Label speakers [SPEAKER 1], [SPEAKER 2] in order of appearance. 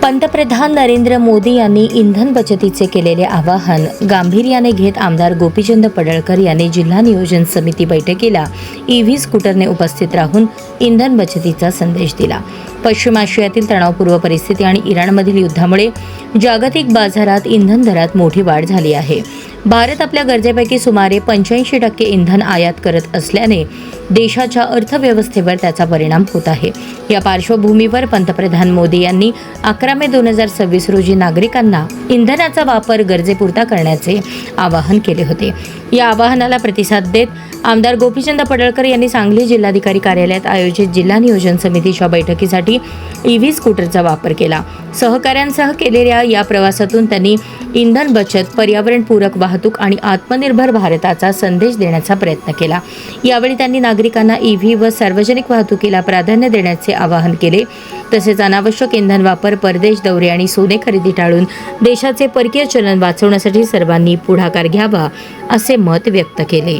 [SPEAKER 1] पंतप्रधान नरेंद्र मोदी यांनी इंधन बचतीचे केलेले आवाहन गांभीर्याने घेत आमदार गोपीचंद पडळकर यांनी जिल्हा नियोजन समिती बैठकीला ईव्ही स्कूटरने उपस्थित राहून इंधन बचतीचा संदेश दिला। पश्चिम आशियातील तणावपूर्व परिस्थिती आणि इराणमधील युद्धामुळे जागतिक बाजारात इंधन दरात मोठी वाढ झाली आहे। भारत आपल्या गरजेपैकी सुमारे 85% इंधन आयात करत असल्याने देशाच्या अर्थव्यवस्थेवर त्याचा परिणाम होत आहे। या पार्श्वभूमीवर पंतप्रधान मोदी यांनी 11 मे 2026 रोजी नागरिकांना इंधनाचा वापर गरजेपुरता करण्याचे आवाहन केले होते। या आवाहनाला प्रतिसाद देत आमदार गोपीचंद पडळकर यांनी सांगली जिल्हाधिकारी कार्यालयात आयोजित जिल्हा नियोजन समितीच्या बैठकीसाठी ईव्ही स्कूटरचा वापर केला। सहकाऱ्यांसह केलेल्या या प्रवासातून त्यांनी इंधन बचत, पर्यावरणपूरक वाहतूक आणि आत्मनिर्भर भारताचा संदेश देण्याचा प्रयत्न केला। यावेळी त्यांनी नागरिकांना ईव्ही व सार्वजनिक वाहतुकीला प्राधान्य देण्याचे आवाहन केले। तसेच अनावश्यक इंधन वापर, परदेश दौरे आणि सोने खरेदी टाळून देशाचे परकीय चलन वाचवण्यासाठी सर्वांनी पुढाकार घ्यावा असे मत व्यक्त केले।